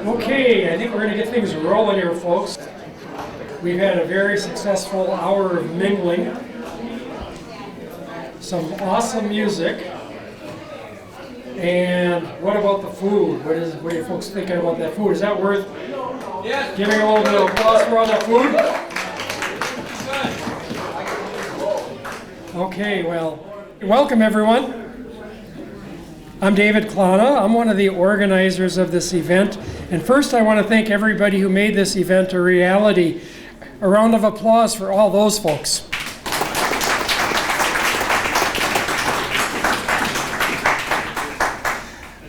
Okay, I think we're going to get things rolling here, folks. We've had a very successful hour of mingling, some awesome music, and what about the food? What are you folks thinking about that food? Is that worth giving a little bit of applause for all that food? Okay, well, welcome everyone. I'm David Klana. I'm one of the organizers of this event. And first I want to thank everybody who made this event a reality. A round of applause for all those folks.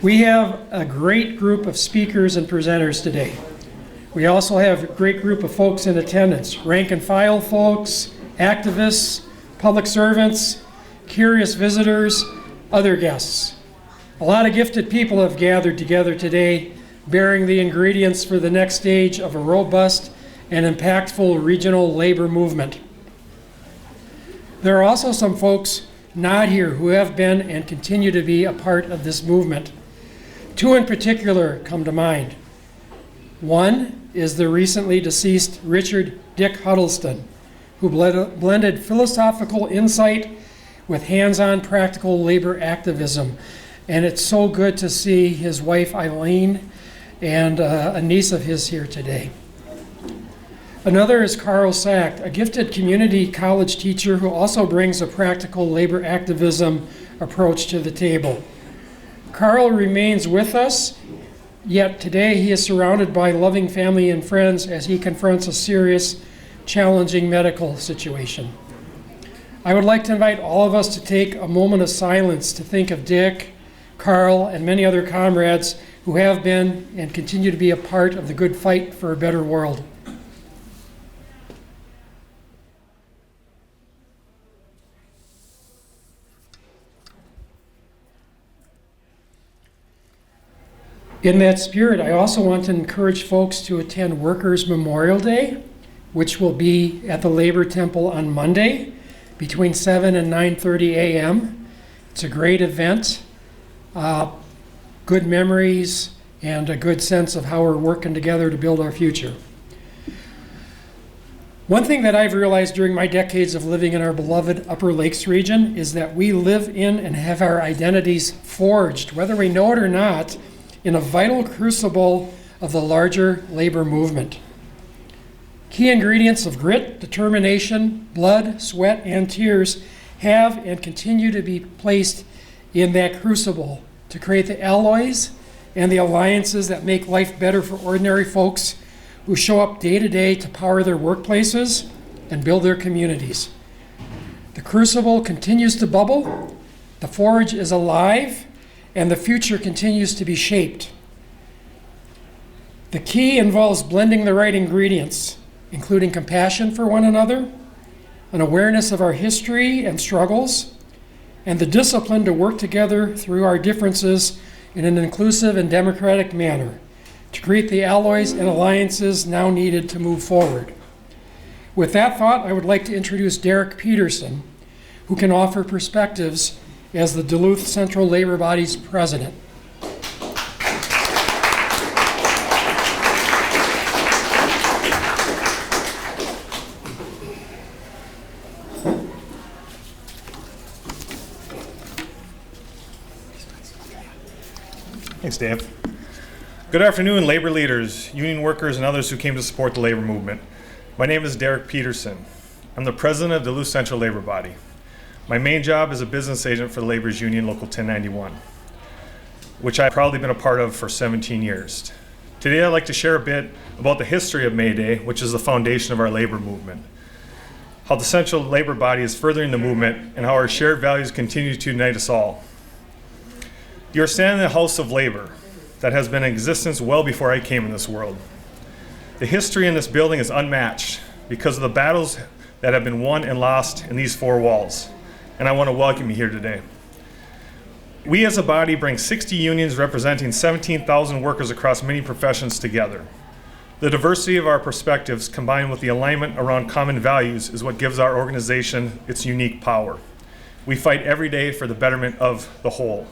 We have a great group of speakers and presenters today. We also have a great group of folks in attendance, rank and file folks, activists, public servants, curious visitors, other guests. A lot of gifted people have gathered together today, bearing the ingredients for the next stage of a robust and impactful regional labor movement. There are also some folks not here who have been and continue to be a part of this movement. Two in particular come to mind. One is the recently deceased Richard Dick Huddleston, who blended philosophical insight with hands-on practical labor activism. And it's so good to see his wife Eileen and a niece of his here today. Another is Carl Sack, a gifted community college teacher who also brings a practical labor activism approach to the table. Carl remains with us, yet today he is surrounded by loving family and friends as he confronts a serious, challenging medical situation. I would like to invite all of us to take a moment of silence to think of Dick, Carl, and many other comrades who have been and continue to be a part of the good fight for a better world. In that spirit, I also want to encourage folks to attend Workers' Memorial Day, which will be at the Labor Temple on Monday between 7 and 9:30 a.m. It's a great event. Good memories and a good sense of how we're working together to build our future. One thing that I've realized during my decades of living in our beloved Upper Lakes region is that we live in and have our identities forged, whether we know it or not, in a vital crucible of the larger labor movement. Key ingredients of grit, determination, blood, sweat, and tears have and continue to be placed in that crucible to create the alloys and the alliances that make life better for ordinary folks who show up day to day to power their workplaces and build their communities. The crucible continues to bubble, the forge is alive, and the future continues to be shaped. The key involves blending the right ingredients, including compassion for one another, an awareness of our history and struggles, and the discipline to work together through our differences in an inclusive and democratic manner to create the alloys and alliances now needed to move forward. With that thought, I would like to introduce Derek Peterson, who can offer perspectives as the Duluth Central Labor Body's president. Thanks, Dave. Good afternoon, labor leaders, union workers, and others who came to support the labor movement. My name is Derek Peterson. I'm the president of Duluth Central Labor Body. My main job is a business agent for the Labor's Union Local 1091, which I've proudly been a part of for 17 years. Today, I'd like to share a bit about the history of Mayday, which is the foundation of our labor movement, how the Central Labor Body is furthering the movement, and how our shared values continue to unite us all. You're standing in the house of labor that has been in existence well before I came in this world. The history in this building is unmatched because of the battles that have been won and lost in these four walls, and I want to welcome you here today. We as a body bring 60 unions representing 17,000 workers across many professions together. The diversity of our perspectives combined with the alignment around common values is what gives our organization its unique power. We fight every day for the betterment of the whole.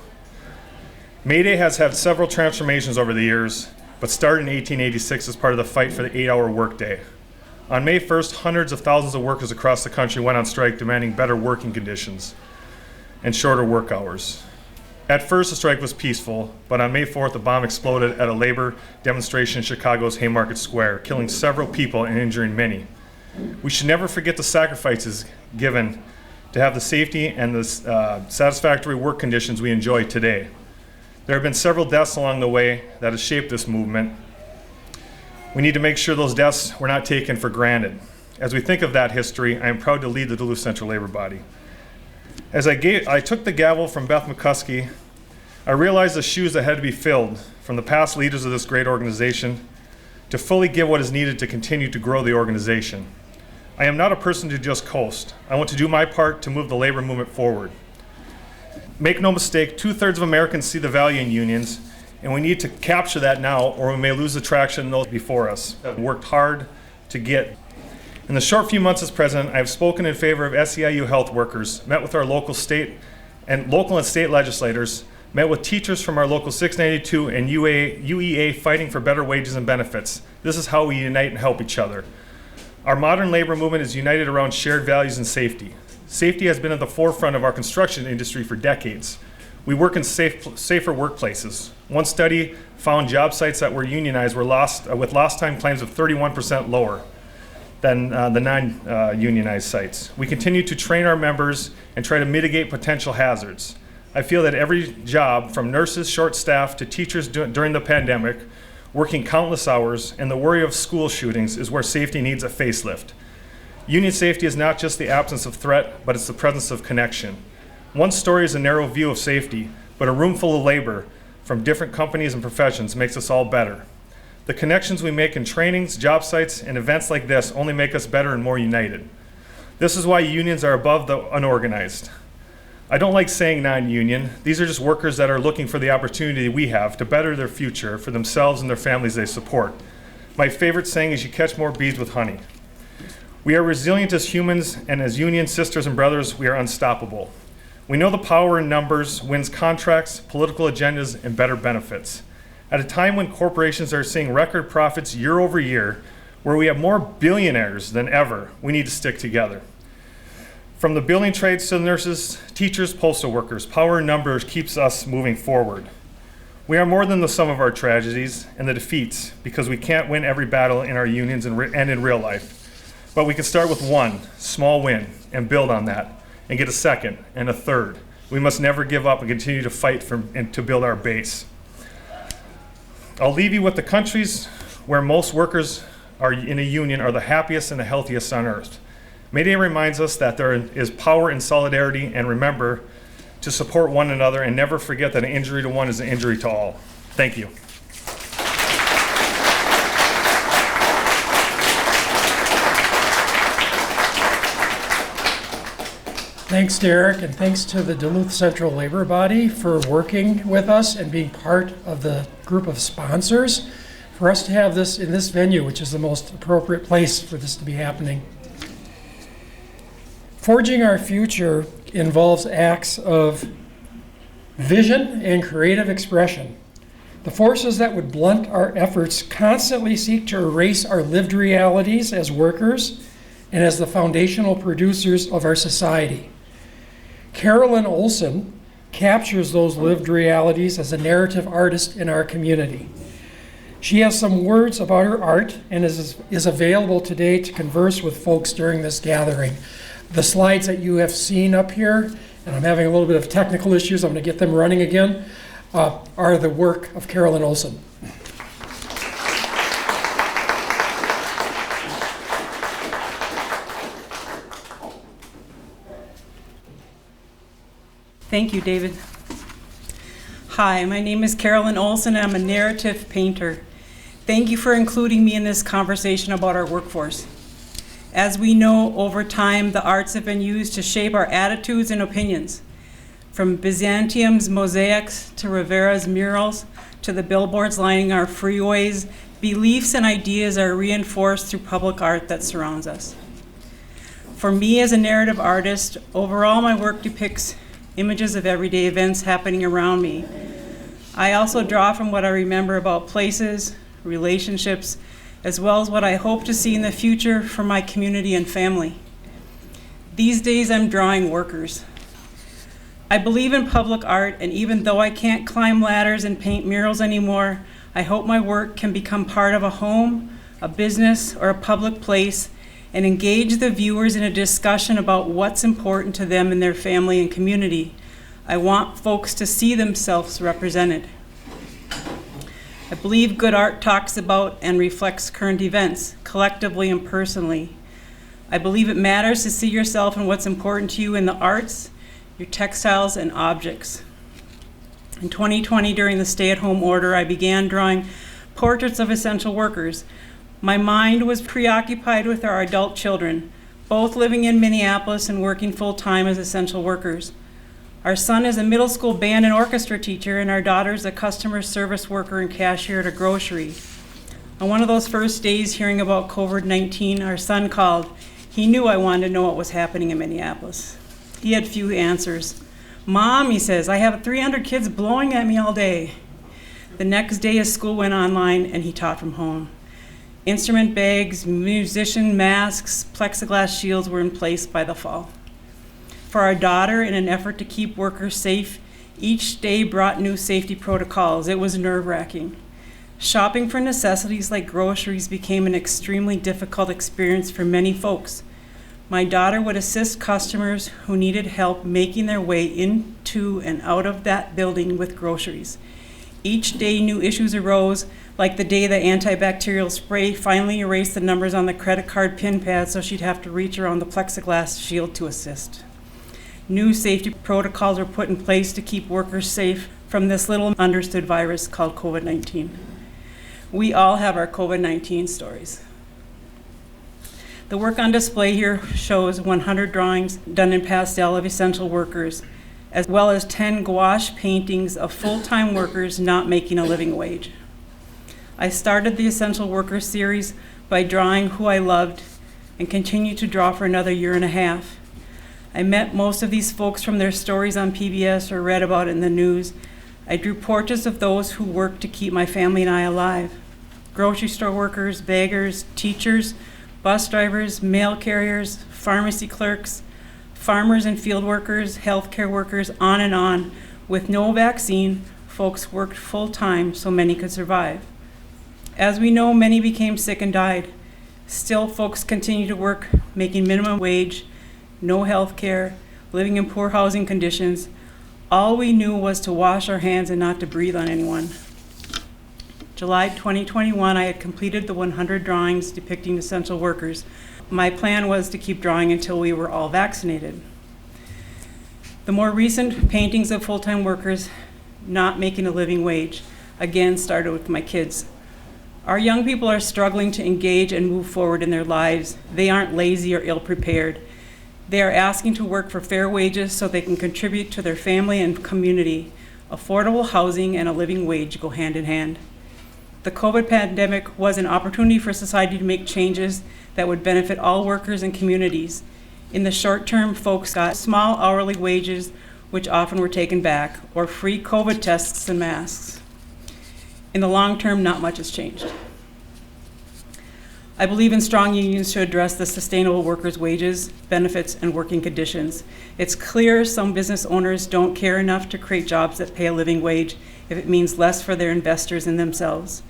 Mayday has had several transformations over the years, but started in 1886 as part of the fight for the 8-hour workday. On May 1st, hundreds of thousands of workers across the country went on strike demanding better working conditions and shorter work hours. At first, the strike was peaceful, but on May 4th, a bomb exploded at a labor demonstration in Chicago's Haymarket Square, killing several people and injuring many. We should never forget the sacrifices given to have the safety and the satisfactory work conditions we enjoy today. There have been several deaths along the way that have shaped this movement. We need to make sure those deaths were not taken for granted. As we think of that history, I am proud to lead the Duluth Central Labor Body. As I took the gavel from Beth McCuskey, I realized the shoes that had to be filled from the past leaders of this great organization to fully give what is needed to continue to grow the organization. I am not a person to just coast. I want to do my part to move the labor movement forward. Make no mistake, 2/3 of Americans see the value in unions, and we need to capture that now, or we may lose the traction those before us have worked hard to get. In the short few months as president, I have spoken in favor of SEIU health workers, met with our local and state legislators, met with teachers from our local 692 and UEA fighting for better wages and benefits. This is how we unite and help each other. Our modern labor movement is united around shared values and safety. Safety has been at the forefront of our construction industry for decades. We work in safer workplaces. One study found job sites that were unionized were with lost time claims of 31% lower than the non-unionized sites. We continue to train our members and try to mitigate potential hazards. I feel that every job, from nurses, short staff, to teachers during the pandemic, working countless hours, and the worry of school shootings is where safety needs a facelift. Union safety is not just the absence of threat, but it's the presence of connection. One story is a narrow view of safety, but a room full of labor from different companies and professions makes us all better. The connections we make in trainings, job sites, and events like this only make us better and more united. This is why unions are above the unorganized. I don't like saying non-union. These are just workers that are looking for the opportunity we have to better their future for themselves and their families they support. My favorite saying is, you catch more bees with honey. We are resilient as humans, and as union sisters and brothers, we are unstoppable. We know the power in numbers wins contracts, political agendas, and better benefits. At a time when corporations are seeing record profits year over year, where we have more billionaires than ever, we need to stick together. From the building trades to the nurses, teachers, postal workers, power in numbers keeps us moving forward. We are more than the sum of our tragedies and the defeats, because we can't win every battle in our unions and in real life. But we can start with one small win and build on that, and get a second and a third. We must never give up and continue to fight and to build our base. I'll leave you with the countries where most workers are in a union are the happiest and the healthiest on earth. Mayday reminds us that there is power in solidarity, and remember to support one another and never forget that an injury to one is an injury to all. Thank you. Thanks, Derek, and thanks to the Duluth Central Labor Body for working with us and being part of the group of sponsors for us to have this in this venue, which is the most appropriate place for this to be happening. Forging our future involves acts of vision and creative expression. The forces that would blunt our efforts constantly seek to erase our lived realities as workers and as the foundational producers of our society. Carolyn Olson captures those lived realities as a narrative artist in our community. She has some words about her art and is available today to converse with folks during this gathering. The slides that you have seen up here, and I'm having a little bit of technical issues, I'm going to get them running again, are the work of Carolyn Olson. Thank you, David. Hi, my name is Carolyn Olson, and I'm a narrative painter. Thank you for including me in this conversation about our workforce. As we know, over time, the arts have been used to shape our attitudes and opinions. From Byzantium's mosaics to Rivera's murals to the billboards lining our freeways, beliefs and ideas are reinforced through public art that surrounds us. For me as a narrative artist, overall my work depicts images of everyday events happening around me. I also draw from what I remember about places, relationships, as well as what I hope to see in the future for my community and family. These days I'm drawing workers. I believe in public art, and even though I can't climb ladders and paint murals anymore, I hope my work can become part of a home, a business, or a public place and engage the viewers in a discussion about what's important to them and their family and community. I want folks to see themselves represented. I believe good art talks about and reflects current events, collectively and personally. I believe it matters to see yourself and what's important to you in the arts, your textiles, and objects. In 2020, during the stay-at-home order, I began drawing portraits of essential workers. My mind was preoccupied with our adult children, both living in Minneapolis and working full-time as essential workers. Our son is a middle school band and orchestra teacher, and our daughter is a customer service worker and cashier at a grocery. On one of those first days hearing about COVID-19, our son called. He knew I wanted to know what was happening in Minneapolis. He had few answers. "Mom," he says, "I have 300 kids blowing at me all day." The next day his school went online and he taught from home. Instrument bags, musician masks, plexiglass shields were in place by the fall. For our daughter, in an effort to keep workers safe, each day brought new safety protocols. It was nerve-wracking. Shopping for necessities like groceries became an extremely difficult experience for many folks. My daughter would assist customers who needed help making their way into and out of that building with groceries. Each day new issues arose, like the day the antibacterial spray finally erased the numbers on the credit card pin pad so she'd have to reach around the plexiglass shield to assist. New safety protocols were put in place to keep workers safe from this little understood virus called COVID-19. We all have our COVID-19 stories. The work on display here shows 100 drawings done in pastel of essential workers, as well as 10 gouache paintings of full-time workers not making a living wage. I started the Essential Workers series by drawing who I loved and continue to draw for another year and a half. I met most of these folks from their stories on PBS or read about it in the news. I drew portraits of those who worked to keep my family and I alive. Grocery store workers, beggars, teachers, bus drivers, mail carriers, pharmacy clerks, farmers and field workers, healthcare workers, on. With no vaccine, folks worked full-time so many could survive. As we know, many became sick and died. Still, folks continue to work, making minimum wage, no health care, living in poor housing conditions. All we knew was to wash our hands and not to breathe on anyone. July 2021, I had completed the 100 drawings depicting essential workers. My plan was to keep drawing until we were all vaccinated. The more recent paintings of full-time workers not making a living wage, again, started with my kids. Our young people are struggling to engage and move forward in their lives. They aren't lazy or ill-prepared. They are asking to work for fair wages so they can contribute to their family and community. Affordable housing and a living wage go hand in hand. The COVID pandemic was an opportunity for society to make changes that would benefit all workers and communities. In the short term, folks got small hourly wages, which often were taken back, or free COVID tests and masks. In the long term, not much has changed. I believe in strong unions to address the sustainable workers' wages, benefits, and working conditions. It's clear some business owners don't care enough to create jobs that pay a living wage if it means less for their investors and themselves.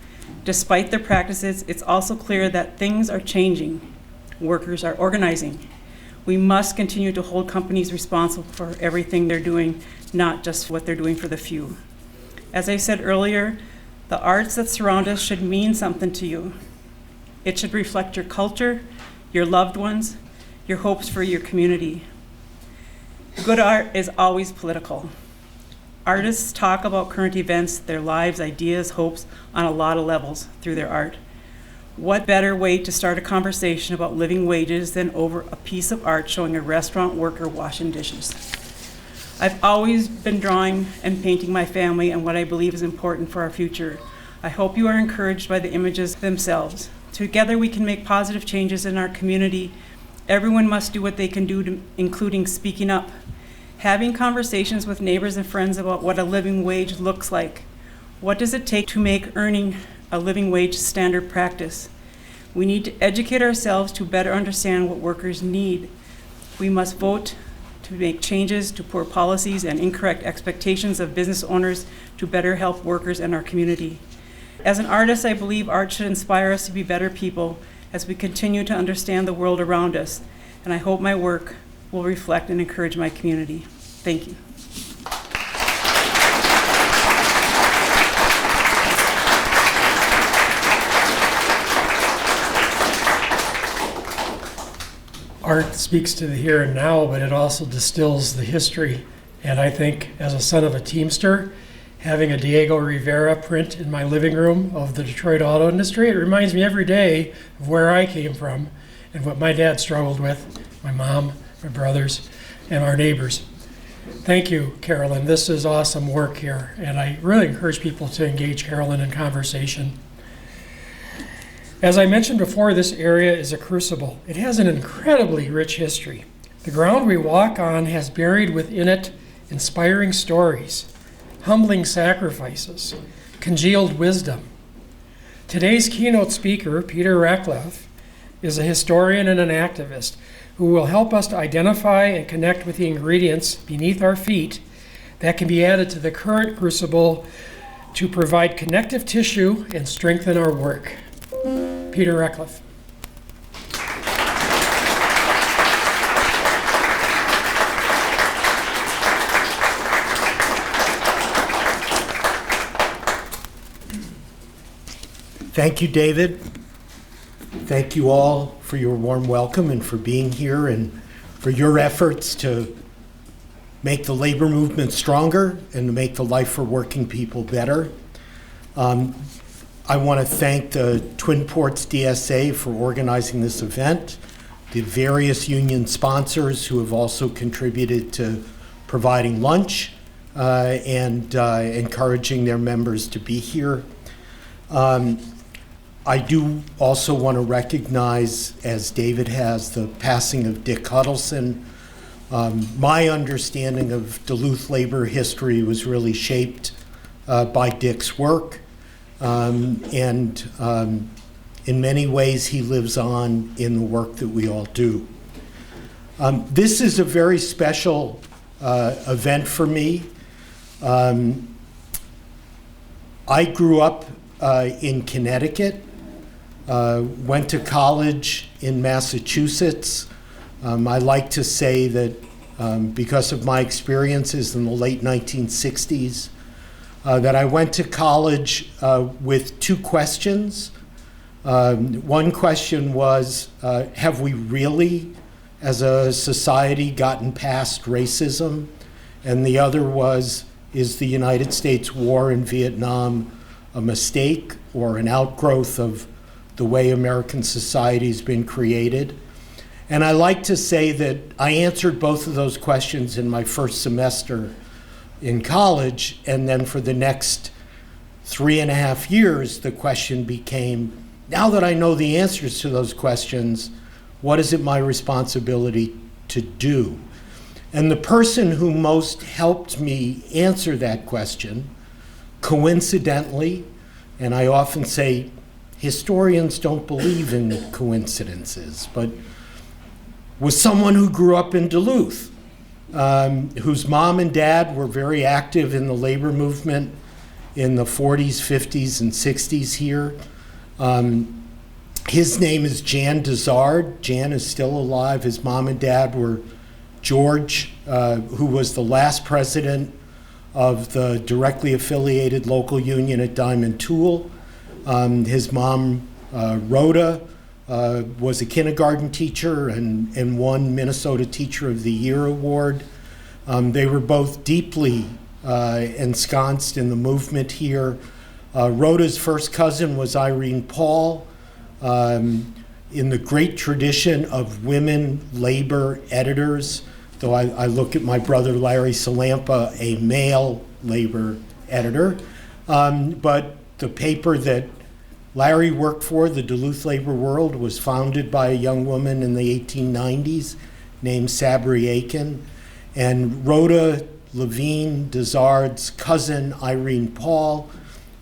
Despite their practices, it's also clear that things are changing. Workers are organizing. We must continue to hold companies responsible for everything they're doing, not just what they're doing for the few. As I said earlier, the arts that surround us should mean something to you. It should reflect your culture, your loved ones, your hopes for your community. Good art is always political. Artists talk about current events, their lives, ideas, hopes on a lot of levels through their art. What better way to start a conversation about living wages than over a piece of art showing a restaurant worker washing dishes? I've always been drawing and painting my family and what I believe is important for our future. I hope you are encouraged by the images themselves. Together we can make positive changes in our community. Everyone must do what they can do, including speaking up. Having conversations with neighbors and friends about what a living wage looks like. What does it take to make earning a living wage standard practice. We need to educate ourselves to better understand what workers need. We must vote to make changes to poor policies and incorrect expectations of business owners to better help workers in our community. As an artist, I believe art should inspire us to be better people as we continue to understand the world around us, and I hope my work will reflect and encourage my community. Thank you. Art speaks to the here and now, but it also distills the history. And I think, as a son of a Teamster, having a Diego Rivera print in my living room of the Detroit auto industry, it reminds me every day of where I came from and what my dad struggled with, my mom, my brothers, and our neighbors. Thank you, Carolyn. This is awesome work here, and I really encourage people to engage Carolyn in conversation. As I mentioned before, this area is a crucible. It has an incredibly rich history. The ground we walk on has buried within it inspiring stories, humbling sacrifices, congealed wisdom. Today's keynote speaker, Peter Rachleff, is a historian and an activist who will help us to identify and connect with the ingredients beneath our feet that can be added to the current crucible to provide connective tissue and strengthen our work. Peter Rachleff. Thank you, David. Thank you all for your warm welcome and for being here and for your efforts to make the labor movement stronger and to make the life for working people better. I want to thank the Twin Ports DSA for organizing this event, the various union sponsors who have also contributed to providing lunch and encouraging their members to be here. I do also want to recognize, as David has, the passing of Dick Huddleston. My understanding of Duluth labor history was really shaped by Dick's work. And in many ways, he lives on in the work that we all do. This is a very special event for me. I grew up in Connecticut, went to college in Massachusetts. I like to say that because of my experiences in the late 1960s, that I went to college with two questions. One question was, have we really, as a society, gotten past racism? And the other was, is the United States war in Vietnam a mistake or an outgrowth of the way American society has been created? And I like to say that I answered both of those questions in my first semester in college, and then for the next 3.5 years, the question became, now that I know the answers to those questions, what is it my responsibility to do? And the person who most helped me answer that question, coincidentally, and I often say historians don't believe in coincidences, but was someone who grew up in Duluth, whose mom and dad were very active in the labor movement in the 40s, 50s, and 60s here. His name is Jan Dezard. Jan is still alive. His mom and dad were George, who was the last president of the directly affiliated local union at Diamond Tool. His mom, Rhoda, was a kindergarten teacher and won Minnesota Teacher of the Year award. They were both deeply ensconced in the movement here. Rhoda's first cousin was Irene Paul, in the great tradition of women labor editors, though I look at my brother Larry Salampa, a male labor editor. But the paper that Larry worked for, the Duluth Labor World, was founded by a young woman in the 1890s named Sabri Aiken. And Rhoda Levine Dezard's cousin, Irene Paul,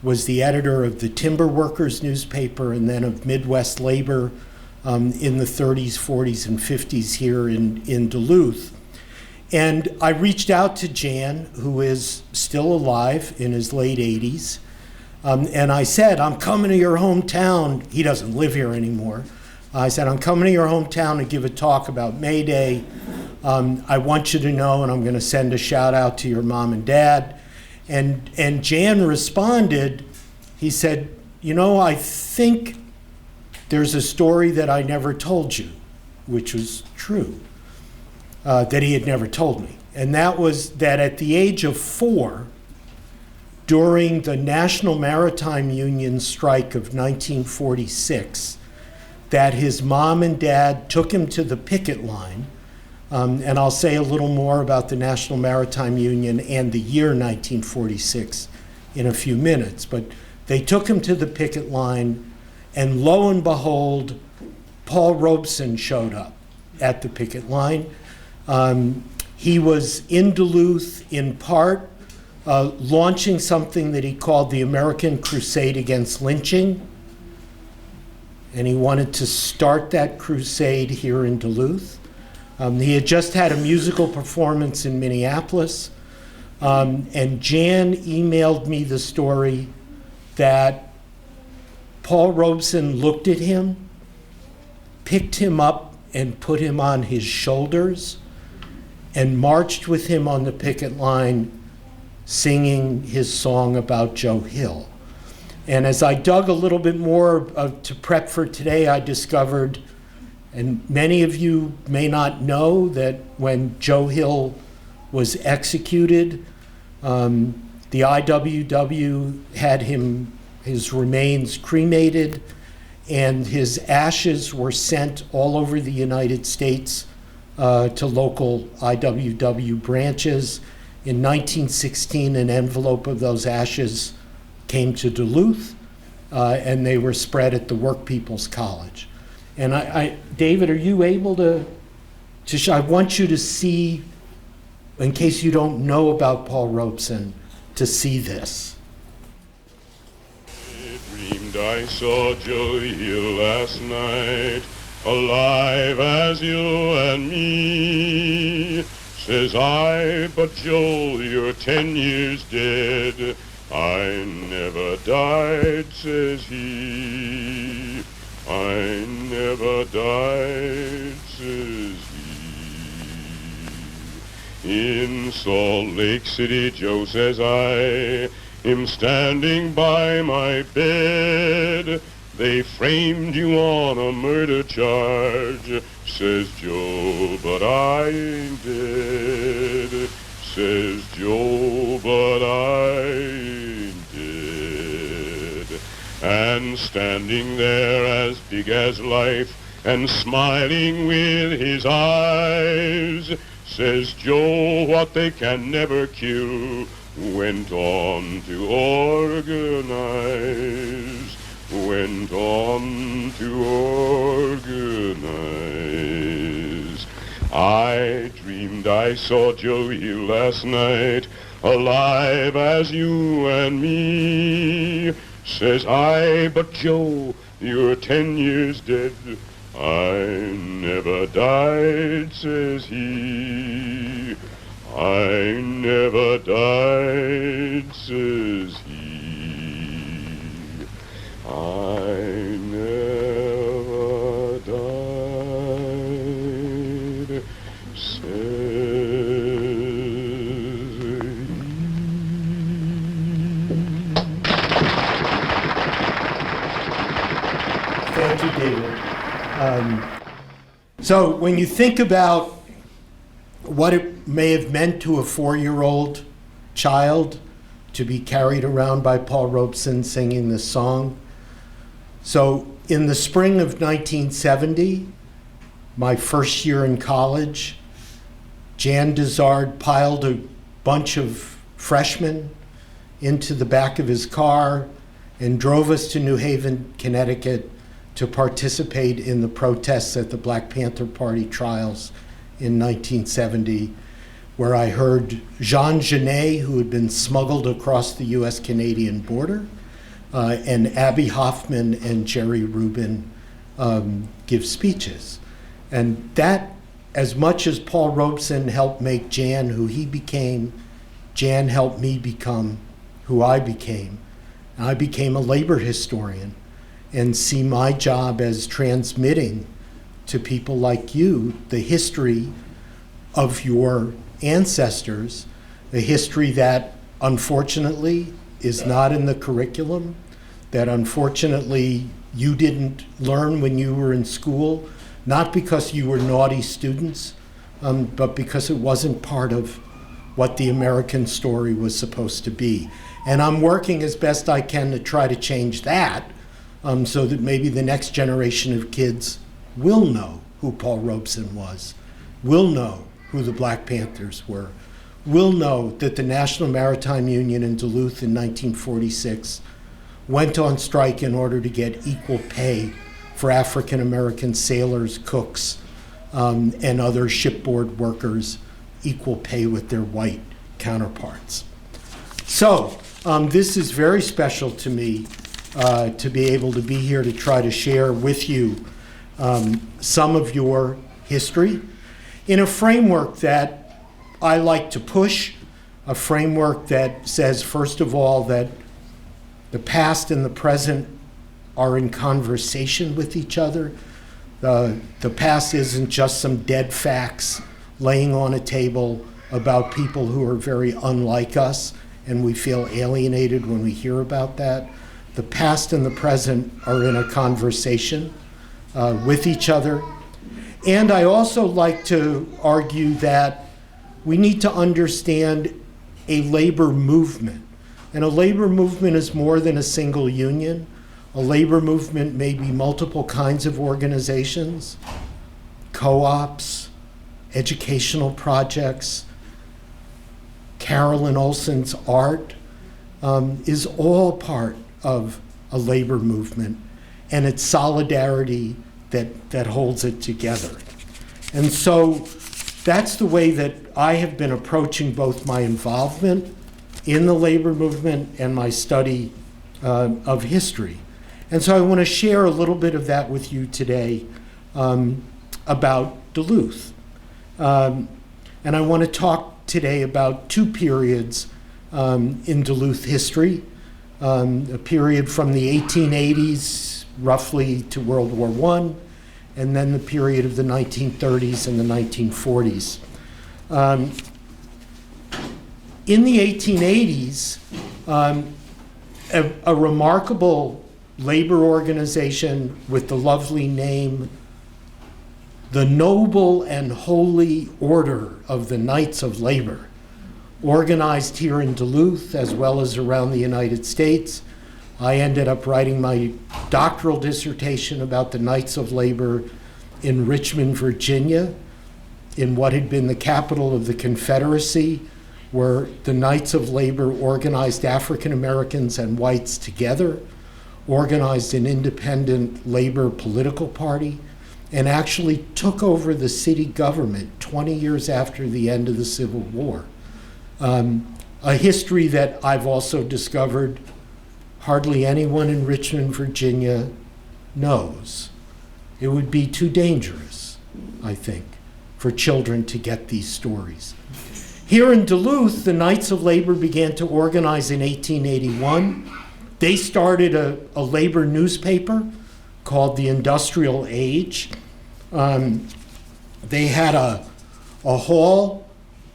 was the editor of the Timber Workers newspaper and then of Midwest Labor in the 30s, 40s, and 50s here in Duluth. And I reached out to Jan, who is still alive in his late 80s, and I said, I'm coming to your hometown. He doesn't live here anymore. I said, I'm coming to your hometown to give a talk about Mayday. I want you to know, and I'm going to send a shout out to your mom and dad. And Jan responded, he said, you know, I think there's a story that I never told you, which was true, that he had never told me. And that was that at the age of 4, during the National Maritime Union strike of 1946, that his mom and dad took him to the picket line. And I'll say a little more about the National Maritime Union and the year 1946 in a few minutes. But they took him to the picket line, and lo and behold, Paul Robeson showed up at the picket line. He was in Duluth in part launching something that he called the American Crusade Against Lynching. And he wanted to start that crusade here in Duluth. He had just had a musical performance in Minneapolis. And Jan emailed me the story that Paul Robeson looked at him, picked him up and put him on his shoulders, and marched with him on the picket line singing his song about Joe Hill. And as I dug a little bit more to prep for today, I discovered, and many of you may not know, that when Joe Hill was executed, the IWW had his remains cremated, and his ashes were sent all over the United States to local IWW branches. In 1916, an envelope of those ashes came to Duluth, and they were spread at the Work People's College. And David, are you able to I want you to see, in case you don't know about Paul Robeson, to see this. I dreamed I saw Joe Hill last night, alive as you and me. Says I, but Joel, you're 10 years dead. I never died, says he. I never died, says he. In Salt Lake City, Joe, says I, am standing by my bed. They framed you on a murder charge, says Joe, but I ain't dead. Says Joe, but I ain't dead. And standing there as big as life and smiling with his eyes, says Joe, what they can never kill went on to organize, went on to organize. I dreamed I saw Joe Hill last night, alive as you and me. Says I, but Joe, you're 10 years dead. I never died, says he. I never died, says he. I never died, says Thank you, David. So when you think about what it may have meant to a 4-year-old child to be carried around by Paul Robeson singing this song. So in the spring of 1970, my first year in college, Jan Dizard piled a bunch of freshmen into the back of his car and drove us to New Haven, Connecticut to participate in the protests at the Black Panther Party trials in 1970, where I heard Jean Genet, who had been smuggled across the US-Canadian border, and Abby Hoffman and Jerry Rubin give speeches. And that, as much as Paul Robeson helped make Jan who he became, Jan helped me become who I became. And I became a labor historian and see my job as transmitting to people like you the history of your ancestors, a history that unfortunately is not in the curriculum, that unfortunately you didn't learn when you were in school, not because you were naughty students, but because it wasn't part of what the American story was supposed to be. And I'm working as best I can to try to change that, so that maybe the next generation of kids will know who Paul Robeson was, will know who the Black Panthers were, will know that the National Maritime Union in Duluth in 1946 went on strike in order to get equal pay for African American sailors, cooks, and other shipboard workers, equal pay with their white counterparts. So this is very special to me to be able to be here to try to share with you some of your history in a framework that I like to push, a framework that says, first of all, that the past and the present are in conversation with each other. The past isn't just some dead facts laying on a table about people who are very unlike us, and we feel alienated when we hear about that. The past and the present are in a conversation with each other. And I also like to argue that we need to understand a labor movement. And a labor movement is more than a single union. A labor movement may be multiple kinds of organizations, co-ops, educational projects. Carolyn Olson's art is all part of a labor movement, and it's solidarity that holds it together. And so that's the way that I have been approaching both my involvement in the labor movement and my study of history. And so I want to share a little bit of that with you today about Duluth. And I want to talk today about two periods in Duluth history, a period from the 1880s roughly to World War I, and then the period of the 1930s and the 1940s. In the 1880s, a remarkable labor organization with the lovely name, the Noble and Holy Order of the Knights of Labor, organized here in Duluth as well as around the United States. I ended up writing my doctoral dissertation about the Knights of Labor in Richmond, Virginia, in what had been the capital of the Confederacy, where the Knights of Labor organized African Americans and whites together, organized an independent labor political party, and actually took over the city government 20 years after the end of the Civil War. A history that I've also discovered hardly anyone in Richmond, Virginia knows. It would be too dangerous, I think, for children to get these stories. Here in Duluth, the Knights of Labor began to organize in 1881. They started a labor newspaper called the Industrial Age. They had a hall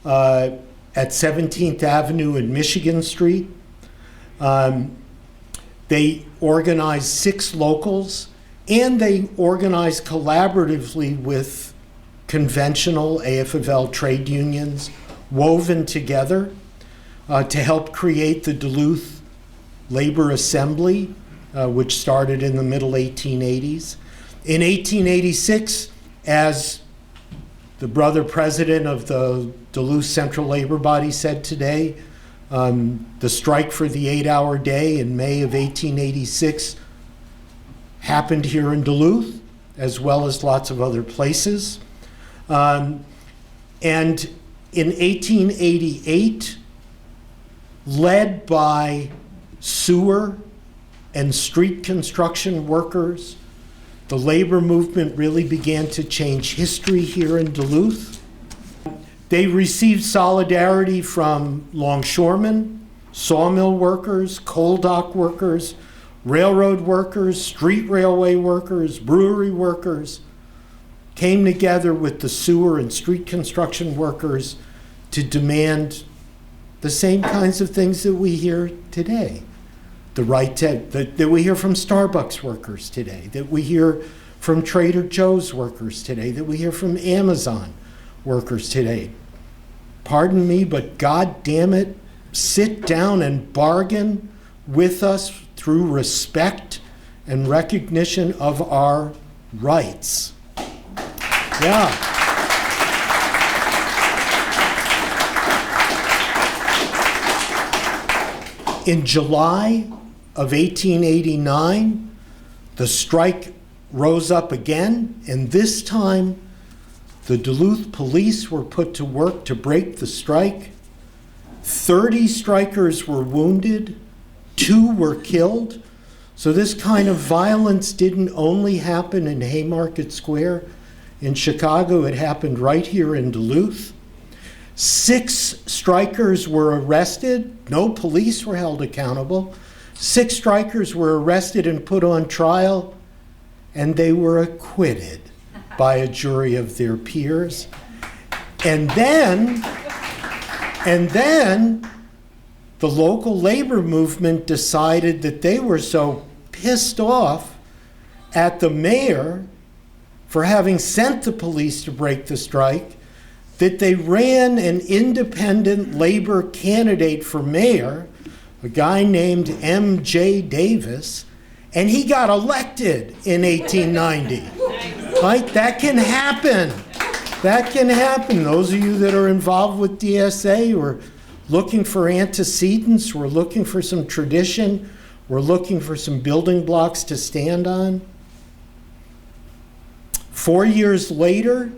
at 17th Avenue and Michigan Street. They organized 6 locals, and they organized collaboratively with conventional AFL trade unions, woven together to help create the Duluth Labor Assembly, which started in the middle 1880s. In 1886, as the brother president of the Duluth Central Labor Body said today, the strike for the 8-hour day in May of 1886 happened here in Duluth, as well as lots of other places. And in 1888, led by Seward and street construction workers, the labor movement really began to change history here in Duluth. They received solidarity from longshoremen, sawmill workers, coal dock workers, railroad workers, street railway workers, brewery workers, came together with the sewer and street construction workers to demand the same kinds of things that we hear today. The right that we hear from Starbucks workers today, that we hear from Trader Joe's workers today, that we hear from Amazon workers today. Pardon me, but God damn it, sit down and bargain with us through respect and recognition of our rights. Yeah. In July of 1889, the strike rose up again, and this time the Duluth police were put to work to break the strike. 30 strikers were wounded, 2 were killed. So this kind of violence didn't only happen in Haymarket Square in Chicago, it happened right here in Duluth. 6 strikers were arrested. No police were held accountable. 6 strikers were arrested and put on trial, and they were acquitted by a jury of their peers. And then the local labor movement decided that they were so pissed off at the mayor for having sent the police to break the strike that they ran an independent labor candidate for mayor, a guy named M.J. Davis, and he got elected in 1890. Right? That can happen. That can happen. Those of you that are involved with DSA, we're looking for antecedents, we're looking for some tradition, we're looking for some building blocks to stand on. 4 years later,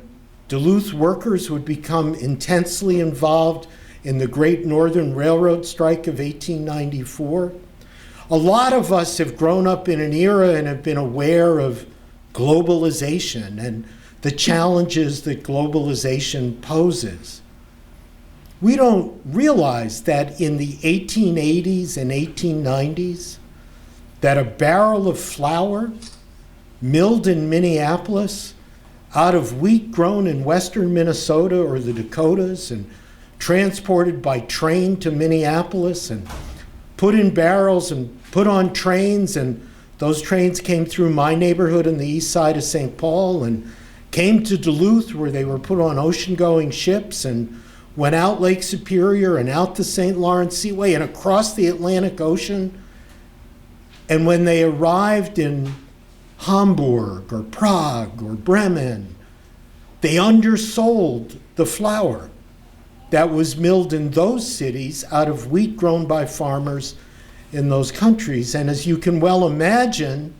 Duluth workers would become intensely involved in the Great Northern Railroad strike of 1894. A lot of us have grown up in an era and have been aware of globalization and the challenges that globalization poses. We don't realize that in the 1880s and 1890s, that a barrel of flour milled in Minneapolis out of wheat grown in western Minnesota or the Dakotas and transported by train to Minneapolis and put in barrels and put on trains, and those trains came through my neighborhood on the east side of St. Paul and came to Duluth, where they were put on ocean-going ships and went out Lake Superior and out the St. Lawrence Seaway and across the Atlantic Ocean. And when they arrived in Hamburg or Prague or Bremen, they undersold the flour that was milled in those cities out of wheat grown by farmers in those countries. And as you can well imagine,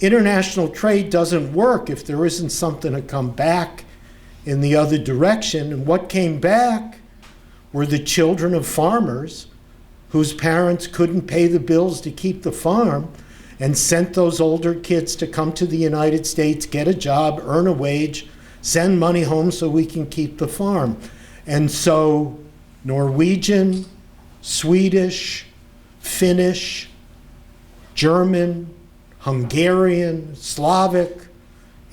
international trade doesn't work if there isn't something to come back in the other direction. And what came back were the children of farmers whose parents couldn't pay the bills to keep the farm and sent those older kids to come to the United States, get a job, earn a wage, send money home so we can keep the farm. And so Norwegian, Swedish, Finnish, German, Hungarian, Slavic,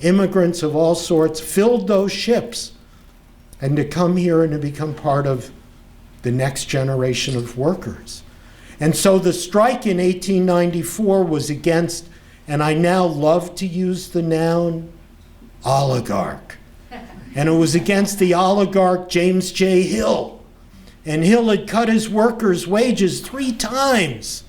immigrants of all sorts filled those ships and to come here and to become part of the next generation of workers. And so the strike in 1894 was against, and I now love to use the noun, oligarch. And it was against the oligarch James J. Hill. And Hill had cut his workers' wages 3 times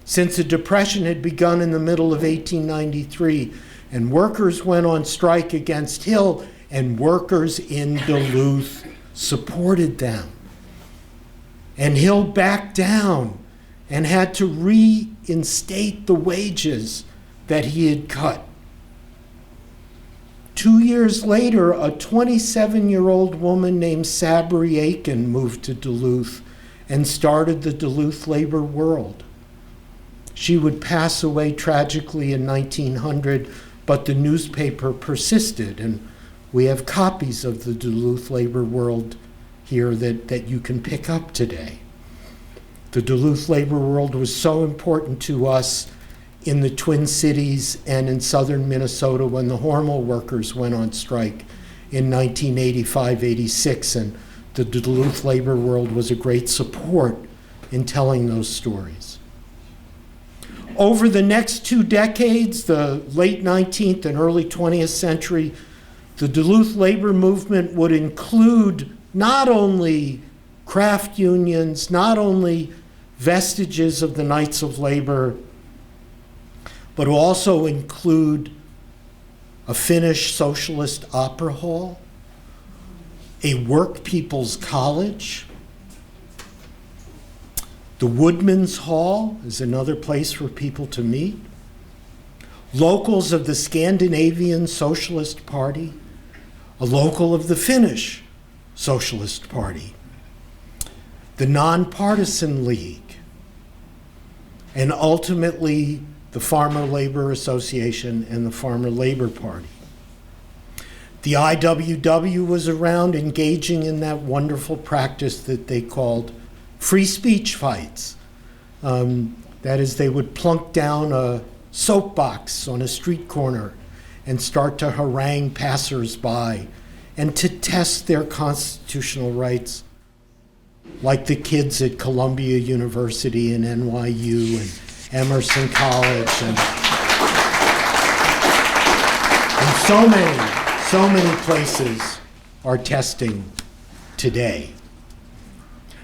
since the Depression had begun in the middle of 1893. And workers went on strike against Hill, and workers in Duluth supported them. And Hill backed down and had to reinstate the wages that he had cut. 2 years later, a 27-year-old woman named Sabri Aiken moved to Duluth and started the Duluth labor world. She would pass away tragically in 1900, but the newspaper persisted, and we have copies of the Duluth Labor World here that you can pick up today. The Duluth Labor World was so important to us in the Twin Cities and in southern Minnesota when the Hormel workers went on strike in 1985-86, and the Duluth Labor World was a great support in telling those stories. Over the next 2 decades, the late 19th and early 20th century, the Duluth labor movement would include not only craft unions, not only vestiges of the Knights of Labor, but also include a Finnish socialist opera hall, a work people's college. The Woodman's Hall is another place for people to meet. Locals of the Scandinavian Socialist Party, a local of the Finnish Socialist Party, the Nonpartisan League, and ultimately the Farmer Labor Association and the Farmer Labor Party. The IWW was around engaging in that wonderful practice that they called free speech fights. That is, they would plunk down a soapbox on a street corner and start to harangue passers-by and to test their constitutional rights, like the kids at Columbia University and NYU and Emerson College and so many places are testing today.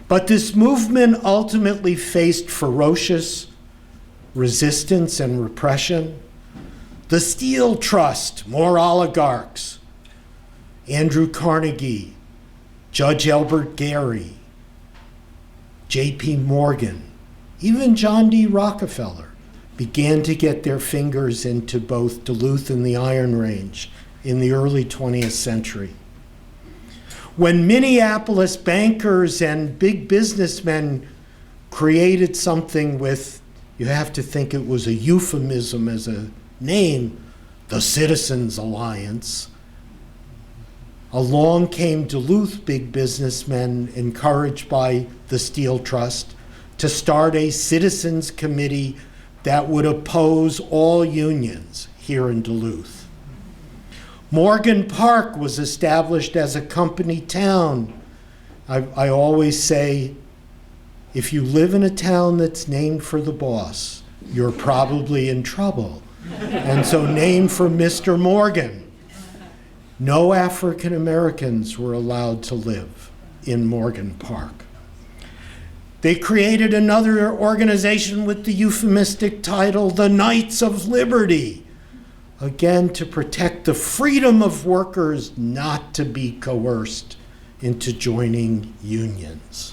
But this movement ultimately faced ferocious resistance and repression. The Steel Trust, more oligarchs, Andrew Carnegie, Judge Elbert Gary, J.P. Morgan, even John D. Rockefeller began to get their fingers into both Duluth and the Iron Range in the early 20th century. When Minneapolis bankers and big businessmen created something with, you have to think it was a euphemism as a name, the Citizens Alliance, along came Duluth big businessmen encouraged by the Steel Trust to start a citizens committee that would oppose all unions here in Duluth. Morgan Park was established as a company town. I always say, if you live in a town that's named for the boss, you're probably in trouble. And so named for Mr. Morgan. No African Americans were allowed to live in Morgan Park. They created another organization with the euphemistic title, the Knights of Liberty, again to protect the freedom of workers not to be coerced into joining unions.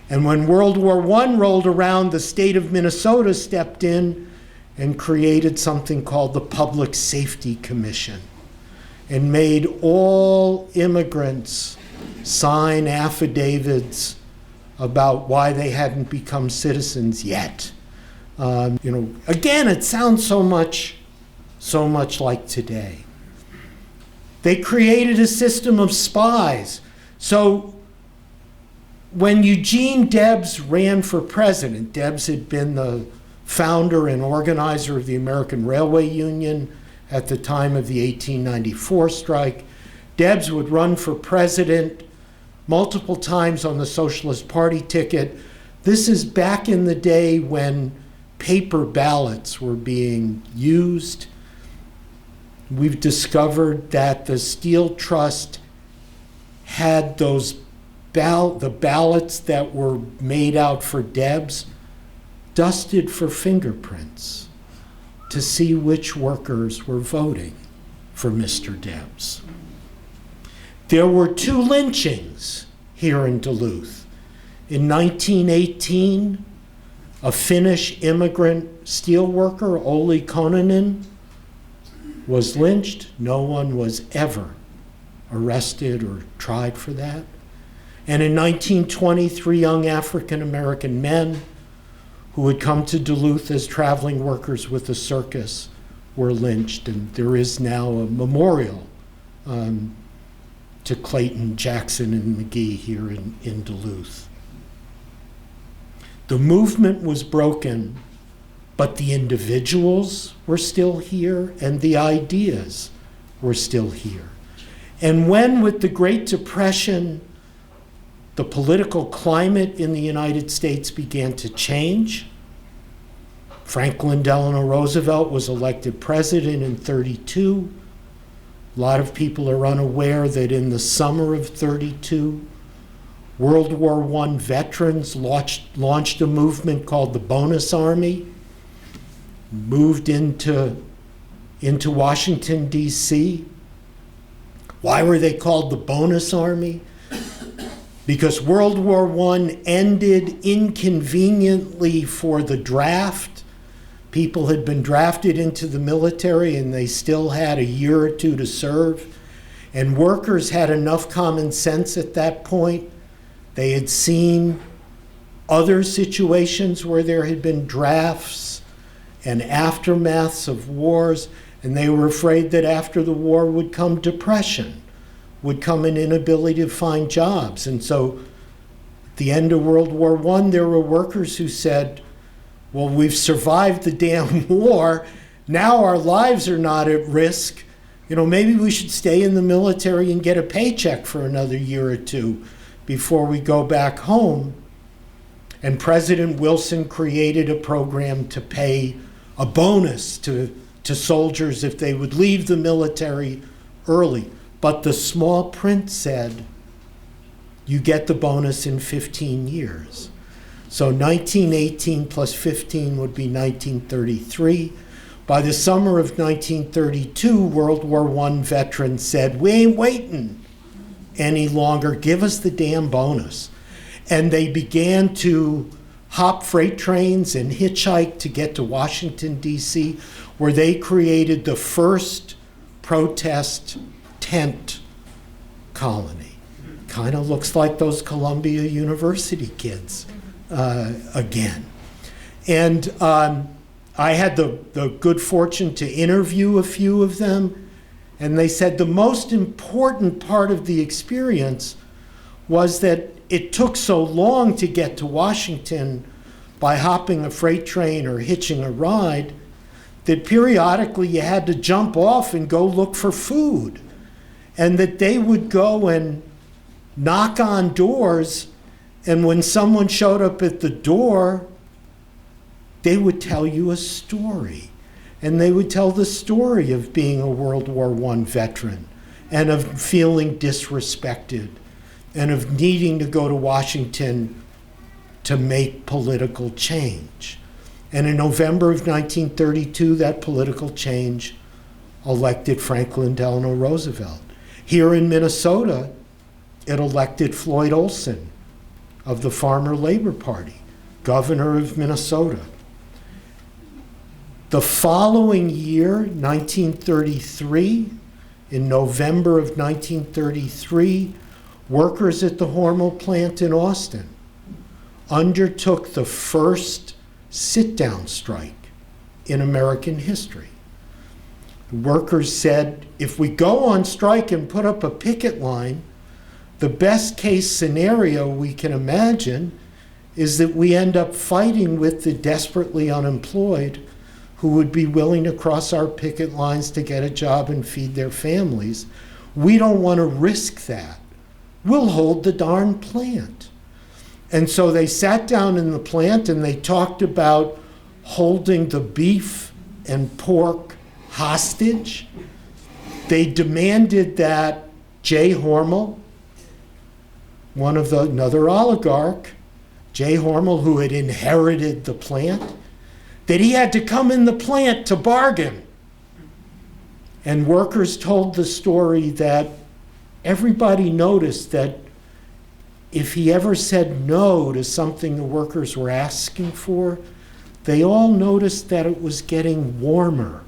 And when World War I rolled around, the state of Minnesota stepped in and created something called the Public Safety Commission and made all immigrants sign affidavits about why they hadn't become citizens yet. Again, it sounds so much like today. They created a system of spies. So when Eugene Debs ran for president, Debs had been the founder and organizer of the American Railway Union at the time of the 1894 strike. Debs would run for president multiple times on the Socialist Party ticket. This is back in the day when paper ballots were being used. We've discovered that the Steel Trust had those the ballots that were made out for Debs dusted for fingerprints to see which workers were voting for Mr. Debs. There were 2 lynchings here in Duluth. In 1918, a Finnish immigrant steelworker, Olli Kononen, was lynched. No one was ever arrested or tried for that. And in 1920, 3 young African American men who had come to Duluth as traveling workers with a circus were lynched, and there is now a memorial to Clayton, Jackson, and McGee here in Duluth. The movement was broken, but the individuals were still here and the ideas were still here. And when, with the Great Depression, the political climate in the United States began to change, Franklin Delano Roosevelt was elected president in 1932. A lot of people are unaware that in the summer of 1932, World War I veterans launched a movement called the Bonus Army, moved into Washington, D.C. Why were they called the Bonus Army? Because World War I ended inconveniently for the draft. People had been drafted into the military and they still had a year or two to serve. And workers had enough common sense at that point. They had seen other situations where there had been drafts and aftermaths of wars, and they were afraid that after the war would come depression, would come an inability to find jobs. And so at the end of World War I, there were workers who said, well, we've survived the damn war. Now our lives are not at risk. You know, maybe we should stay in the military and get a paycheck for another year or two before we go back home. And President Wilson created a program to pay a bonus to soldiers if they would leave the military early. But the small print said, you get the bonus in 15 years. So 1918 plus 15 would be 1933. By the summer of 1932, World War I veterans said, we ain't waiting any longer, give us the damn bonus. And they began to hop freight trains and hitchhike to get to Washington, D.C., where they created the first protest tent colony. Kind of looks like those Columbia University kids again. And I had the good fortune to interview a few of them, and they said the most important part of the experience was that it took so long to get to Washington by hopping a freight train or hitching a ride that periodically you had to jump off and go look for food, and that they would go and knock on doors, and when someone showed up at the door, they would tell you a story. And they would tell the story of being a World War I veteran and of feeling disrespected and of needing to go to Washington to make political change. And in November of 1932, that political change elected Franklin Delano Roosevelt. Here in Minnesota, it elected Floyd Olson of the Farmer Labor Party, governor of Minnesota. The following year, 1933, in November of 1933, workers at the Hormel plant in Austin undertook the first sit-down strike in American history. The workers said, if we go on strike and put up a picket line, the best case scenario we can imagine is that we end up fighting with the desperately unemployed who would be willing to cross our picket lines to get a job and feed their families. We don't want to risk that. We'll hold the darn plant. And so they sat down in the plant and they talked about holding the beef and pork hostage. They demanded that Jay Hormel, another oligarch, Jay Hormel, who had inherited the plant, that he had to come in the plant to bargain. And workers told the story that everybody noticed that if he ever said no to something the workers were asking for, they all noticed that it was getting warmer.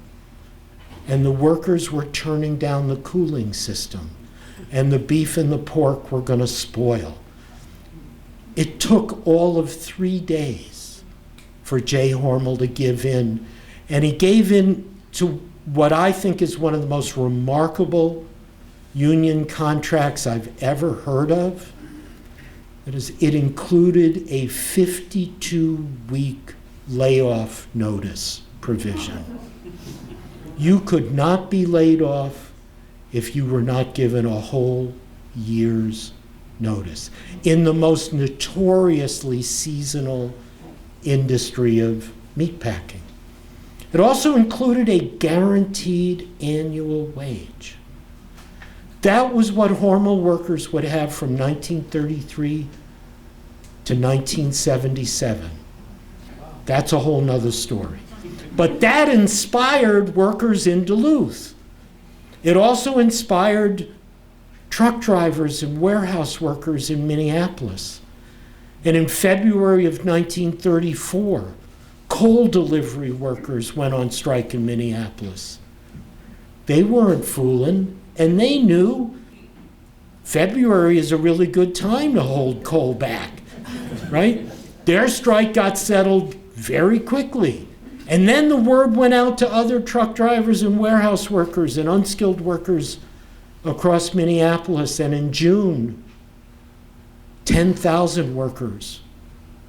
And the workers were turning down the cooling system. And the beef and the pork were going to spoil. It took all of 3 days for Jay Hormel to give in. And he gave in to what I think is one of the most remarkable union contracts I've ever heard of. It included a 52-week layoff notice provision. You could not be laid off if you were not given a whole year's notice in the most notoriously seasonal industry of meatpacking. It also included a guaranteed annual wage. That was what Hormel workers would have from 1933 to 1977. That's a whole nother story. But that inspired workers in Duluth. It also inspired truck drivers and warehouse workers in Minneapolis. And in February of 1934, coal delivery workers went on strike in Minneapolis. They weren't fooling, and they knew February is a really good time to hold coal back, right? Their strike got settled very quickly. And then the word went out to other truck drivers and warehouse workers and unskilled workers across Minneapolis. And in June, 10,000 workers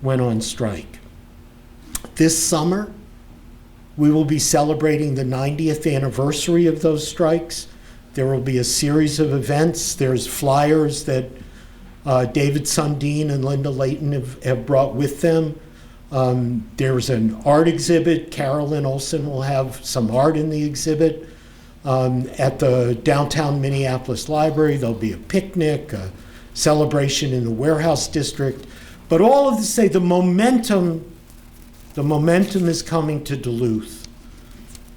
went on strike. This summer, we will be celebrating the 90th anniversary of those strikes. There will be a series of events. There's flyers that David Sundin and Linda Layton have brought with them. There's an art exhibit. Carolyn Olson will have some art in the exhibit. At the downtown Minneapolis Library, there'll be a picnic, a celebration in the warehouse district. But all of this say the momentum is coming to Duluth.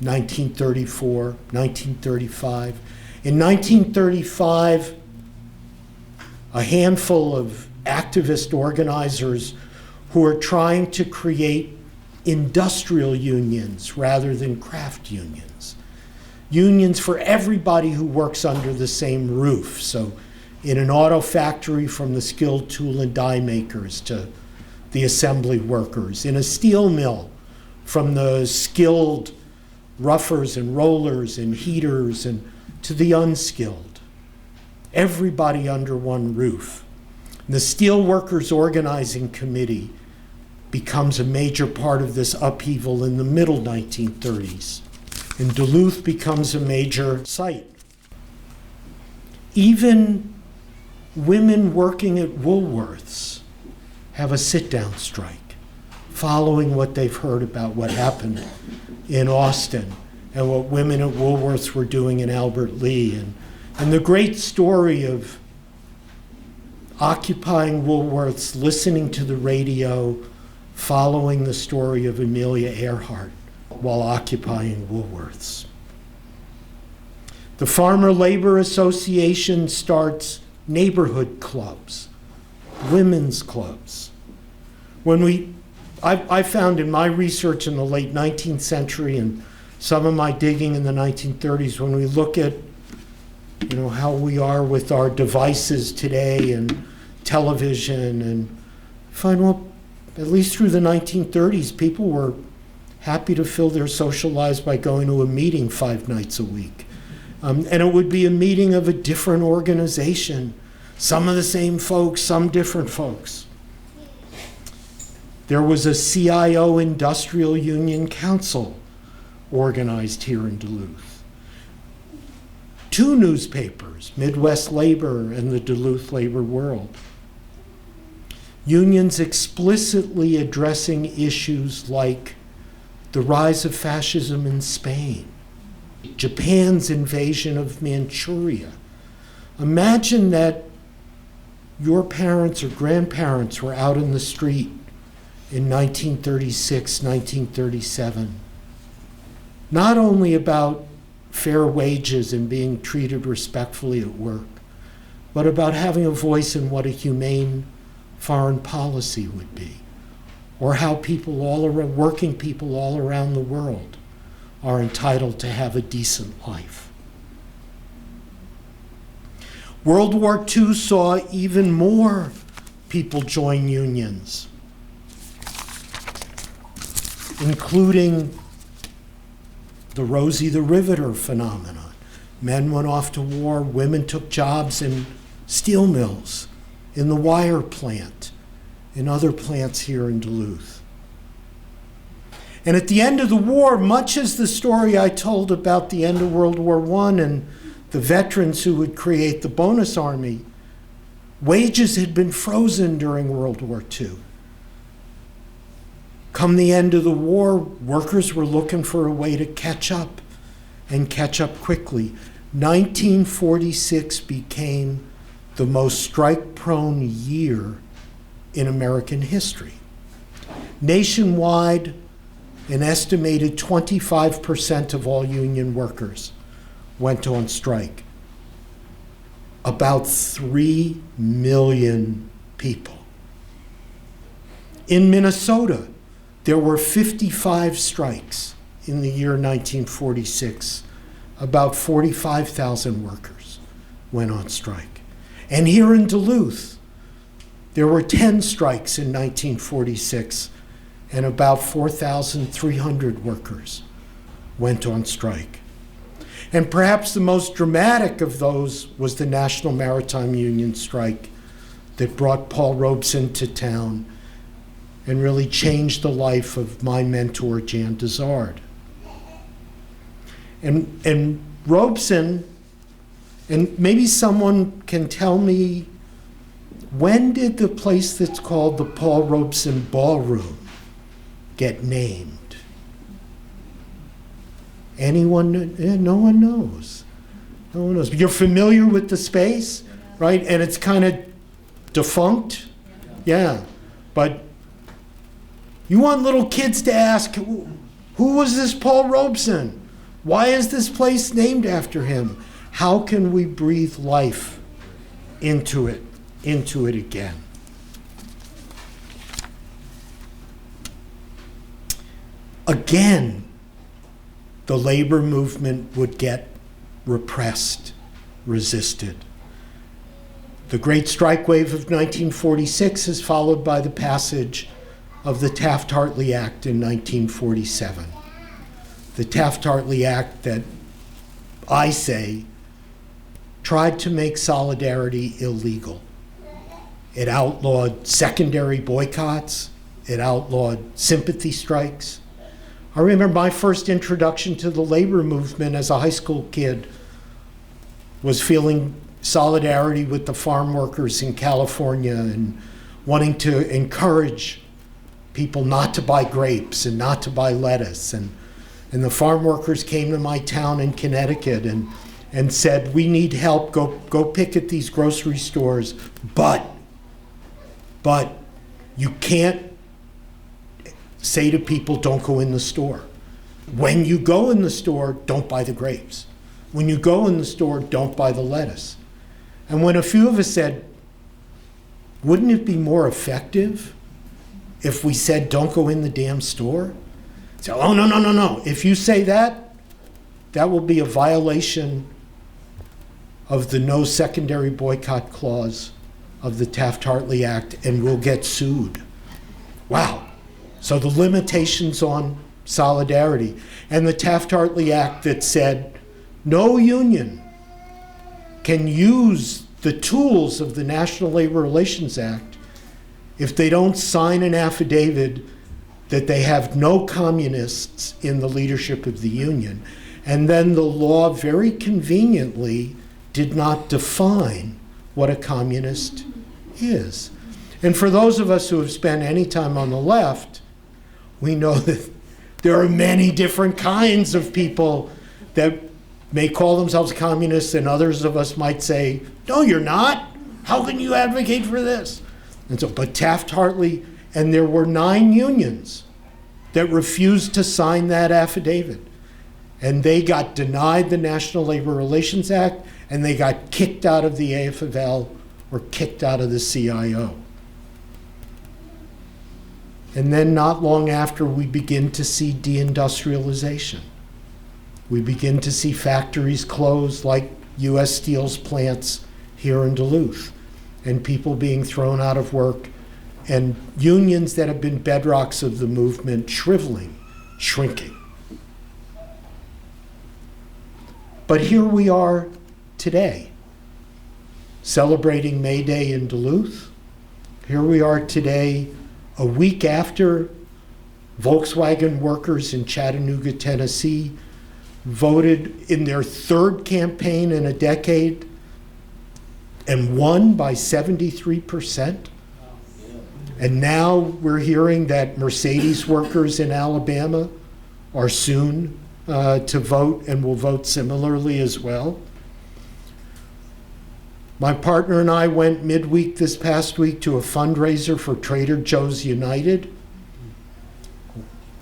1934, 1935. In 1935, a handful of activist organizers who are trying to create industrial unions rather than craft unions. Unions for everybody who works under the same roof. So in an auto factory, from the skilled tool and die makers to the assembly workers. In a steel mill, from the skilled roughers and rollers and heaters and to the unskilled. Everybody under one roof. And the Steel Workers Organizing Committee becomes a major part of this upheaval in the middle 1930s. And Duluth becomes a major site. Even women working at Woolworths have a sit-down strike, following what they've heard about what happened in Austin and what women at Woolworths were doing in Albert Lea. And the great story of occupying Woolworths, listening to the radio, following the story of Amelia Earhart while occupying Woolworths. The Farmer Labor Association starts neighborhood clubs, women's clubs. I found in my research in the late 19th century and some of my digging in the 1930s, when we look at how we are with our devices today and television, and find, well, at least through the 1930s, people were happy to fill their social lives by going to a meeting 5 nights a week. And it would be a meeting of a different organization. Some of the same folks, some different folks. There was a CIO Industrial Union Council organized here in Duluth. 2 newspapers, Midwest Labor and the Duluth Labor World. Unions explicitly addressing issues like the rise of fascism in Spain, Japan's invasion of Manchuria. Imagine that your parents or grandparents were out in the street in 1936, 1937, not only about fair wages and being treated respectfully at work, but about having a voice in what a humane foreign policy would be, or how working people all around the world are entitled to have a decent life. World War II saw even more people join unions. including the Rosie the Riveter phenomenon. Men went off to war, women took jobs in steel mills, in the wire plant, in other plants here in Duluth. And at the end of the war, much as the story I told about the end of World War I and the veterans who would create the bonus army, wages had been frozen during World War II. Come the end of the war, workers were looking for a way to catch up and catch up quickly. 1946 became the most strike-prone year in American history. Nationwide, an estimated 25% of all union workers went on strike. About 3 million people. In Minnesota, there were 55 strikes in the year 1946. About 45,000 workers went on strike. And here in Duluth, there were 10 strikes in 1946, and about 4,300 workers went on strike. And perhaps the most dramatic of those was the National Maritime Union strike that brought Paul Robeson to town and really changed the life of my mentor, Jan Dezard. And Robeson, and maybe someone can tell me, when did the place that's called the Paul Robeson Ballroom get named? Anyone? No one knows. No one knows. You're familiar with the space, right? And it's kind of defunct. Yeah. But you want little kids to ask, who was this Paul Robeson? Why is this place named after him? How can we breathe life into it again? Again, the labor movement would get repressed, resisted. The great strike wave of 1946 is followed by the passage of the Taft-Hartley Act in 1947. The Taft-Hartley Act that I say tried to make solidarity illegal. It outlawed secondary boycotts. It outlawed sympathy strikes. I remember my first introduction to the labor movement as a high school kid was feeling solidarity with the farm workers in California and wanting to encourage people not to buy grapes and not to buy lettuce. And the farm workers came to my town in Connecticut and said, we need help, go pick at these grocery stores, but you can't say to people, don't go in the store. When you go in the store, don't buy the grapes. When you go in the store, don't buy the lettuce. And when a few of us said, wouldn't it be more effective if we said, don't go in the damn store? So, oh, no. If you say that, that will be a violation of the no secondary boycott clause of the Taft-Hartley Act, and we'll get sued. Wow. So the limitations on solidarity. And the Taft-Hartley Act that said no union can use the tools of the National Labor Relations Act if they don't sign an affidavit that they have no communists in the leadership of the union. And then the law very conveniently did not define what a communist is. And for those of us who have spent any time on the left, we know that there are many different kinds of people that may call themselves communists, and others of us might say, no, you're not. How can you advocate for this? And so, but Taft-Hartley, and there were 9 unions that refused to sign that affidavit. And they got denied the National Labor Relations Act, and they got kicked out of the AFL or kicked out of the CIO. And then not long after, we begin to see deindustrialization. We begin to see factories close like U.S. Steel's plants here in Duluth, and people being thrown out of work, and unions that have been bedrocks of the movement shriveling shrinking. But here we are today, celebrating May Day in Duluth. Here we are today, a week after Volkswagen workers in Chattanooga, Tennessee, voted in their third campaign in a decade and won by 73%. And now we're hearing that Mercedes workers in Alabama are soon to vote and will vote similarly as well. My partner and I went midweek this past week to a fundraiser for Trader Joe's United,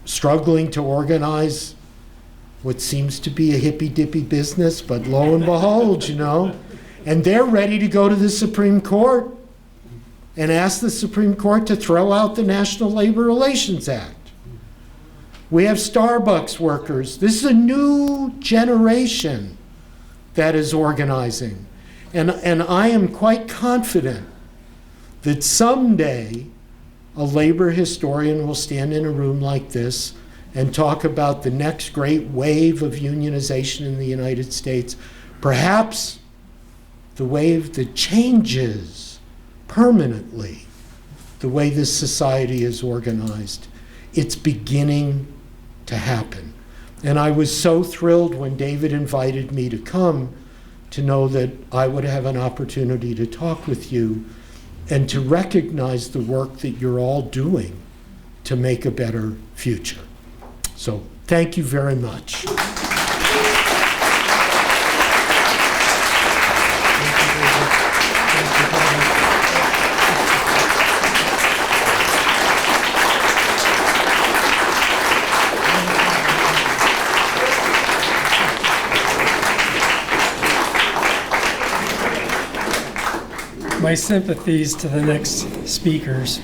struggling to organize what seems to be a hippy-dippy business, but lo and behold, you know, and they're ready to go to the Supreme Court and ask the Supreme Court to throw out the National Labor Relations Act. We have Starbucks workers. This is a new generation that is organizing. And I am quite confident that someday a labor historian will stand in a room like this and talk about the next great wave of unionization in the United States, perhaps the wave that changes permanently the way this society is organized. It's beginning to happen. And I was so thrilled when David invited me to come to know that I would have an opportunity to talk with you and to recognize the work that you're all doing to make a better future. So thank you very much. My sympathies to the next speakers.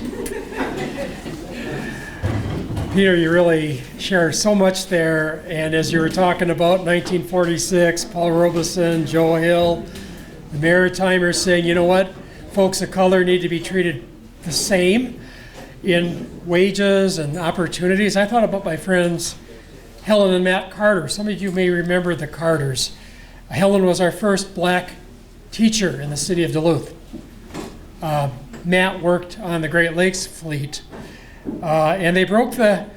Peter, you really share so much there, and as you were talking about 1946, Paul Robeson, Joe Hill, the Maritimers saying, you know what, folks of color need to be treated the same in wages and opportunities. I thought about my friends Helen and Matt Carter. Some of you may remember the Carters. Helen was our first black teacher in the city of Duluth. Matt worked on the Great Lakes fleet, and they broke the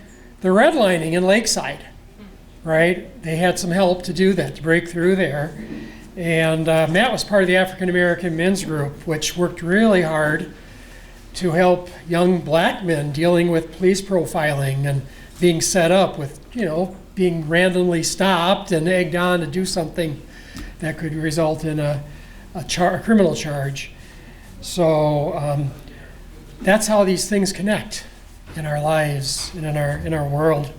redlining in Lakeside, right? They had some help to do that, to break through there. And Matt was part of the African American men's group, which worked really hard to help young black men dealing with police profiling and being set up with, you know, being randomly stopped and egged on to do something that could result in a criminal charge. So that's how these things connect in our lives and in our world.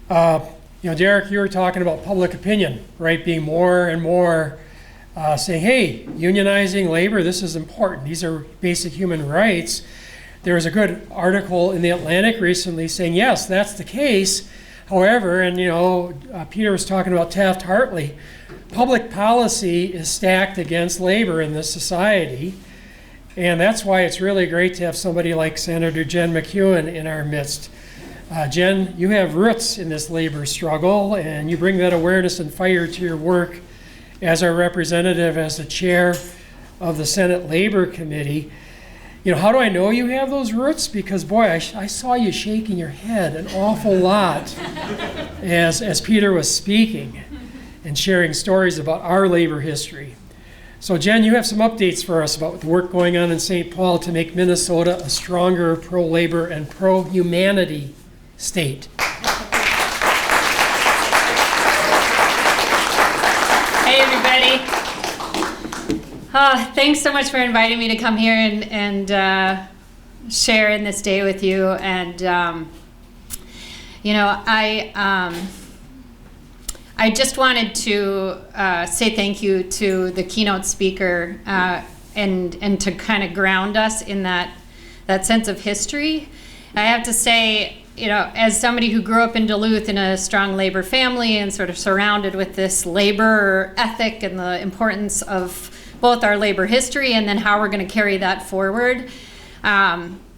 You know, Derek, you were talking about public opinion, right? Being more and more saying, hey, unionizing labor, this is important. These are basic human rights. There was a good article in The Atlantic recently saying, yes, that's the case. However, and you know, Peter was talking about Taft-Hartley, public policy is stacked against labor in this society. And that's why it's really great to have somebody like Senator Jen McEwen in our midst. Jen, you have roots in this labor struggle, and you bring that awareness and fire to your work as our representative, as the chair of the Senate Labor Committee. You know, how do I know you have those roots? Because, boy, I saw you shaking your head an awful lot as Peter was speaking and sharing stories about our labor history. So, Jen, you have some updates for us about the work going on in St. Paul to make Minnesota a stronger pro-labor and pro-humanity state. Hey, everybody. Thanks so much for inviting me to come here and share in this day with you. And, you know, I just wanted to say thank you to the keynote speaker and to kind of ground us in that sense of history. I have to say, you know, as somebody who grew up in Duluth in a strong labor family and sort of surrounded with this labor ethic and the importance of both our labor history and then how we're going to carry that forward,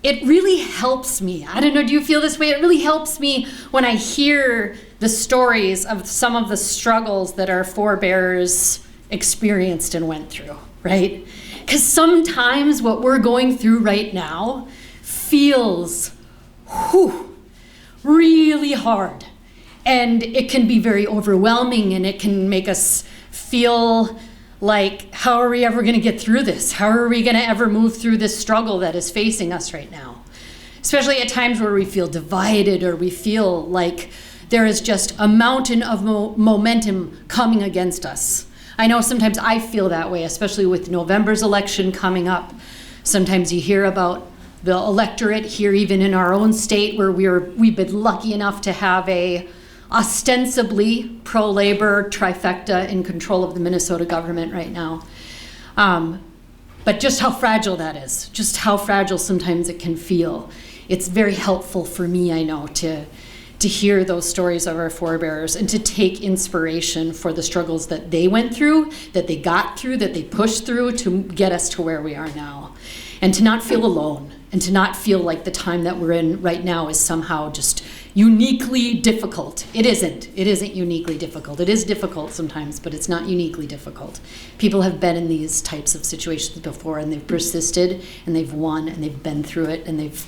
it really helps me. I don't know, do you feel this way? It really helps me when I hear the stories of some of the struggles that our forebears experienced and went through, right? Because sometimes what we're going through right now feels really hard. And it can be very overwhelming, and it can make us feel like, how are we ever going to get through this? How are we going to ever move through this struggle that is facing us right now? Especially at times where we feel divided, or we feel like there is just a mountain of momentum coming against us. I know sometimes I feel that way, especially with November's election coming up. Sometimes you hear about the electorate here, even in our own state, where we've been lucky enough to have a ostensibly pro-labor trifecta in control of the Minnesota government right now. But just how fragile that is, just how fragile sometimes it can feel. It's very helpful for me, I know, to hear those stories of our forebears and to take inspiration for the struggles that they went through, that they got through, that they pushed through to get us to where we are now. And to not feel alone, and to not feel like the time that we're in right now is somehow just uniquely difficult. It isn't. It isn't uniquely difficult. It is difficult sometimes, but it's not uniquely difficult. People have been in these types of situations before, and they've persisted, and they've won, and they've been through it, and they've